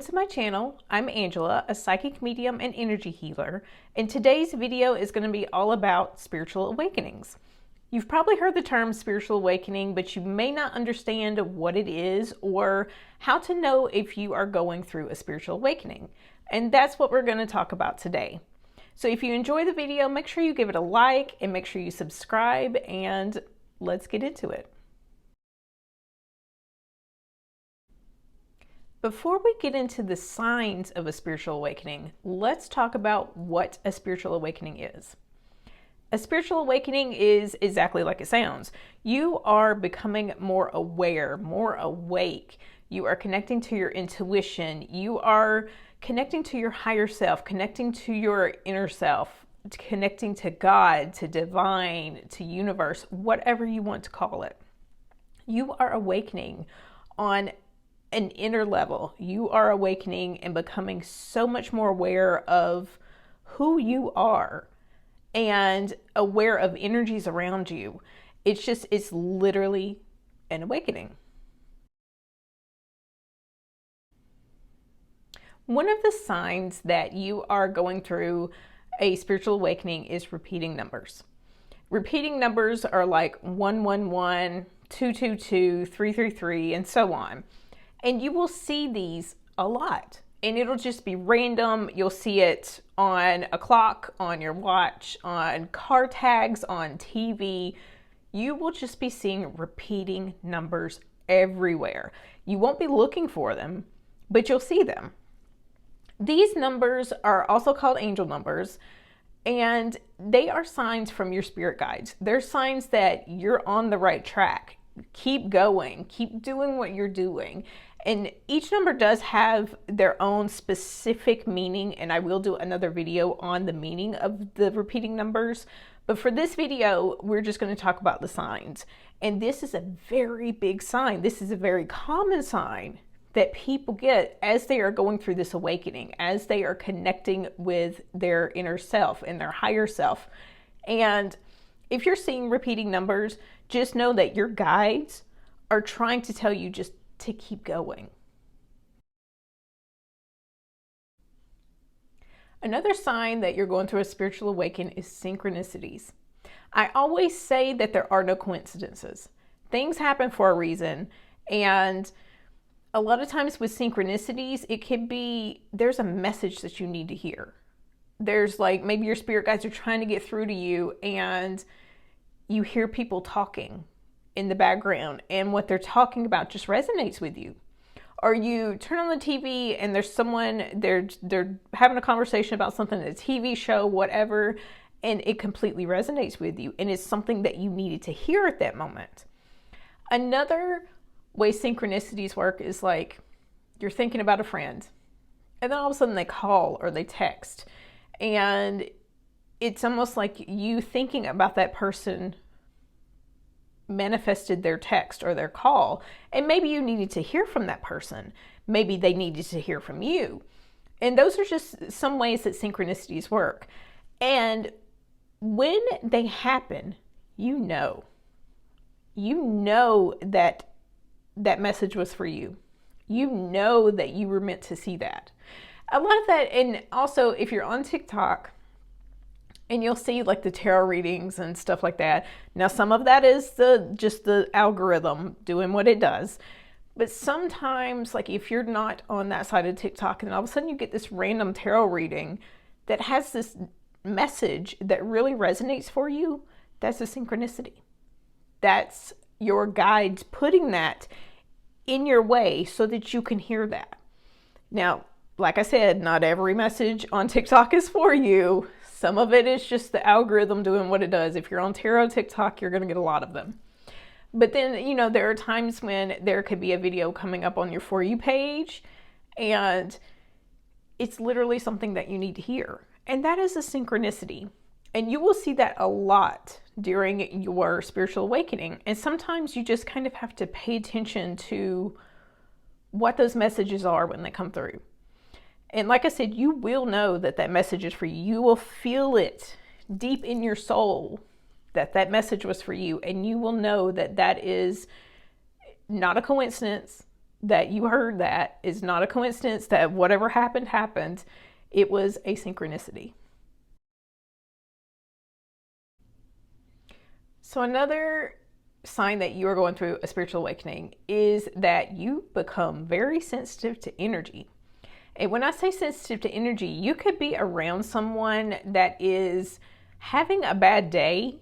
to my channel. I'm Angela, a psychic medium and energy healer, and today's video is going to be all about spiritual awakenings. You've probably heard the term spiritual awakening, but you may not understand what it is or how to know if you are going through a spiritual awakening. And that's what we're going to talk about today. So if you enjoy the video, make sure you give it a like and make sure you subscribe, and let's get into it. Before we get into the signs of a spiritual awakening, let's talk about what a spiritual awakening is. A spiritual awakening is exactly like it sounds. You are becoming more aware, more awake. You are connecting to your intuition. You are connecting to your higher self, connecting to your inner self, connecting to God, to divine, to universe, whatever you want to call it. You are awakening on an inner level. You are awakening and becoming so much more aware of who you are and aware of energies around you. It's literally an awakening. One of the signs that you are going through a spiritual awakening is repeating numbers. Repeating numbers are like 111, 222, 333, and so on. And you will see these a lot, and it'll just be random. You'll see it on a clock, on your watch, on car tags, on TV. You will just be seeing repeating numbers everywhere. You won't be looking for them, but you'll see them. These numbers are also called angel numbers, and they are signs from your spirit guides. They're signs that you're on the right track. Keep going, keep doing what you're doing. And each number does have their own specific meaning, and I will do another video on the meaning of the repeating numbers. But for this video, we're just going to talk about the signs. And this is a very big sign. This is a very common sign that people get as they are going through this awakening, as they are connecting with their inner self and their higher self. And if you're seeing repeating numbers, just know that your guides are trying to tell you just to keep going. Another sign that you're going through a spiritual awakening is synchronicities. I always say that there are no coincidences. Things happen for a reason, and a lot of times with synchronicities, it could be there's a message that you need to hear. There's like maybe your spirit guides are trying to get through to you, and you hear people talking in the background, and what they're talking about just resonates with you. Or you turn on the TV and there's someone, they're having a conversation about something, a TV show, whatever, and it completely resonates with you, and it's something that you needed to hear at that moment. Another way synchronicities work is like you're thinking about a friend, and then all of a sudden they call or they text, and it's almost like you thinking about that person manifested their text or their call, and maybe you needed to hear from that person. Maybe they needed to hear from you. And those are just some ways that synchronicities work. And when they happen, you know that that message was for you. You know that you were meant to see that. A lot of that, and also if you're on TikTok, and you'll see like the tarot readings and stuff like that. Now, some of that is just the algorithm doing what it does. But sometimes, like if you're not on that side of TikTok and all of a sudden you get this random tarot reading that has this message that really resonates for you, that's a synchronicity. That's your guides putting that in your way so that you can hear that. Now, like I said, not every message on TikTok is for you. Some of it is just the algorithm doing what it does. If you're on tarot TikTok, you're going to get a lot of them. But then, there are times when there could be a video coming up on your For You page, and it's literally something that you need to hear. And that is a synchronicity. And you will see that a lot during your spiritual awakening. And sometimes you just kind of have to pay attention to what those messages are when they come through. And like I said, you will know that that message is for you. You will feel it deep in your soul that that message was for you. And you will know that that is not a coincidence, that you heard that is not a coincidence, that whatever happened, happened. It was a synchronicity. So another sign that you are going through a spiritual awakening is that you become very sensitive to energy. And when I say sensitive to energy, you could be around someone that is having a bad day,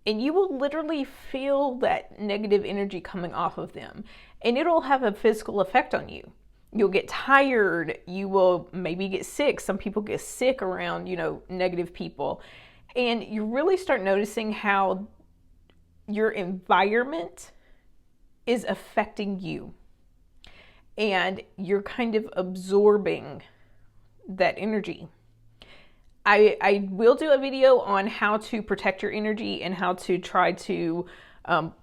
and you will literally feel that negative energy coming off of them. And it'll have a physical effect on you. You'll get tired. You will maybe get sick. Some people get sick around, negative people. And you really start noticing how your environment is affecting you. And you're kind of absorbing that energy. I will do a video on how to protect your energy and how to try to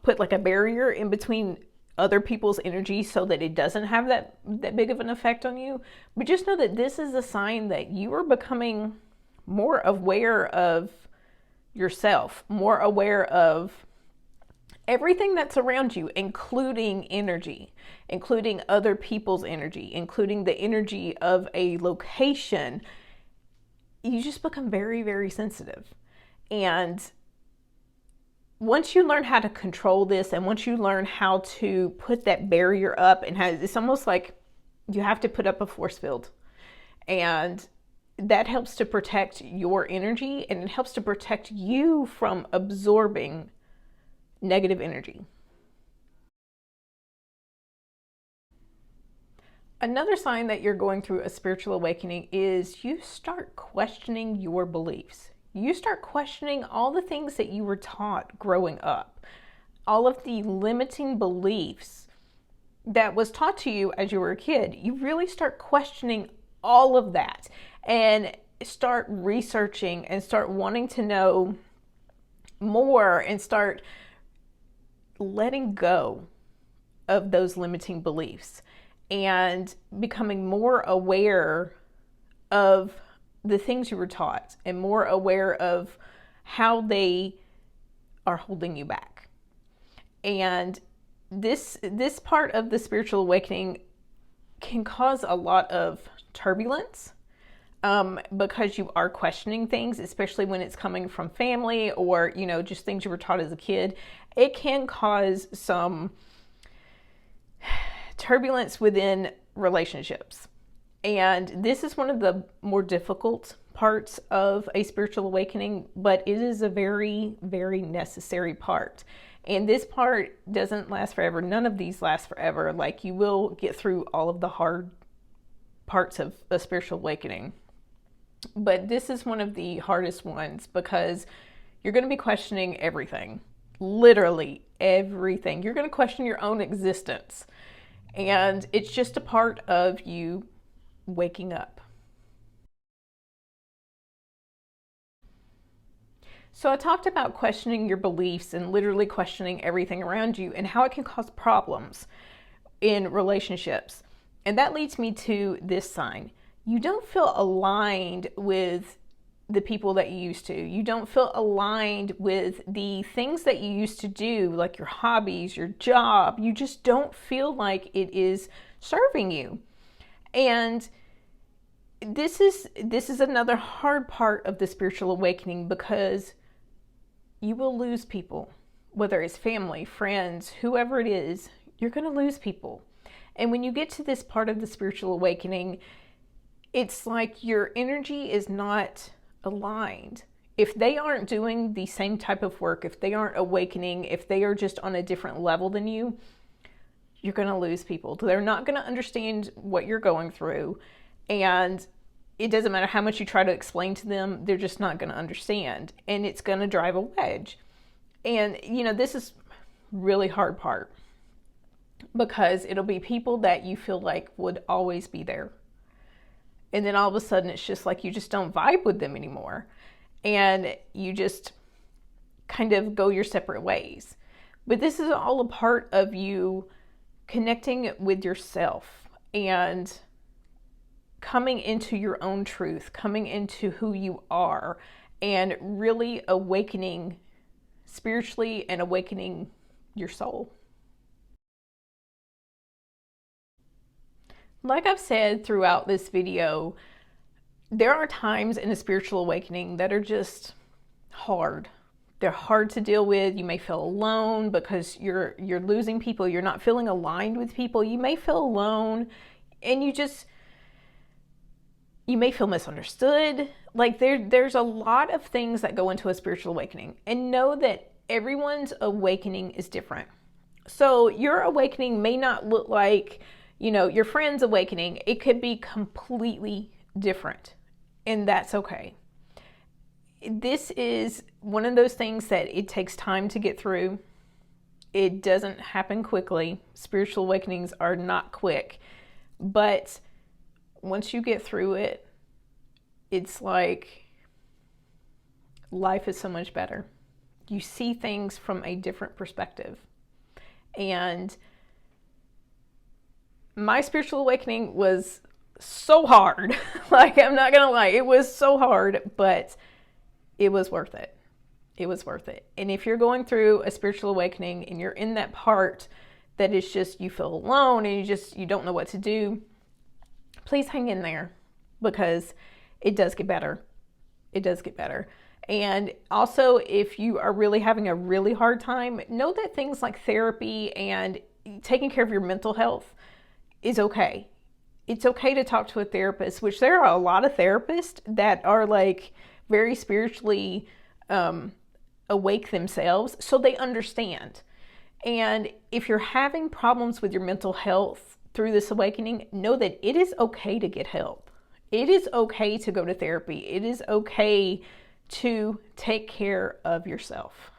put like a barrier in between other people's energy so that it doesn't have that big of an effect on you. But just know that this is a sign that you are becoming more aware of yourself, more aware of everything that's around you, including energy, including other people's energy, including the energy of a location. You just become very, very sensitive. And once you learn how to control this, and once you learn how to put that barrier up, and it's almost like you have to put up a force field. And that helps to protect your energy, and it helps to protect you from absorbing negative energy. Another sign that you're going through a spiritual awakening is you start questioning your beliefs. You start questioning all the things that you were taught growing up, all of the limiting beliefs that was taught to you as you were a kid. You really start questioning all of that and start researching and start wanting to know more and start letting go of those limiting beliefs and becoming more aware of the things you were taught and more aware of how they are holding you back. And this part of the spiritual awakening can cause a lot of turbulence because you are questioning things, especially when it's coming from family or, just things you were taught as a kid. It can cause some turbulence within relationships. And this is one of the more difficult parts of a spiritual awakening, but it is a very, very necessary part. And this part doesn't last forever. None of these last forever. Like, you will get through all of the hard parts of a spiritual awakening. But this is one of the hardest ones because you're going to be questioning everything. Literally everything. You're going to question your own existence. And it's just a part of you waking up. So I talked about questioning your beliefs and literally questioning everything around you and how it can cause problems in relationships. And that leads me to this sign. You don't feel aligned with the people that you used to. You don't feel aligned with the things that you used to do, like your hobbies, your job. You just don't feel like it is serving you. And this is another hard part of the spiritual awakening because you will lose people, whether it's family, friends, whoever it is, you're going to lose people. And when you get to this part of the spiritual awakening, it's like your energy is not aligned. If they aren't doing the same type of work, if they aren't awakening, if they are just on a different level than you, you're going to lose people. They're not going to understand what you're going through. And it doesn't matter how much you try to explain to them, they're just not going to understand. And it's going to drive a wedge. And, this is really hard part because it'll be people that you feel like would always be there. And then all of a sudden, it's just like you just don't vibe with them anymore. And you just kind of go your separate ways. But this is all a part of you connecting with yourself and coming into your own truth, coming into who you are, and really awakening spiritually and awakening your soul. Like I've said throughout this video, there are times in a spiritual awakening that are just hard. They're hard to deal with. You may feel alone because you're losing people. You're not feeling aligned with people. You may feel alone, and you may feel misunderstood. Like there's a lot of things that go into a spiritual awakening, and know that everyone's awakening is different. So your awakening may not look like, your friend's awakening. It could be completely different, and that's okay. This is one of those things that it takes time to get through. It doesn't happen quickly. Spiritual awakenings are not quick, but once you get through it, it's like life is so much better. You see things from a different perspective. And my spiritual awakening was so hard. Like, I'm not gonna lie, it was so hard, but it was worth it. It was worth it. And if you're going through a spiritual awakening and you're in that part that is just, you feel alone and you don't know what to do, please hang in there, because it does get better. It does get better. And also, if you are really having a really hard time, know that things like therapy and taking care of your mental health is okay. It's okay to talk to a therapist, which there are a lot of therapists that are like very spiritually awake themselves, so they understand. And if you're having problems with your mental health through this awakening, know that it is okay to get help. It is okay to go to therapy. It is okay to take care of yourself.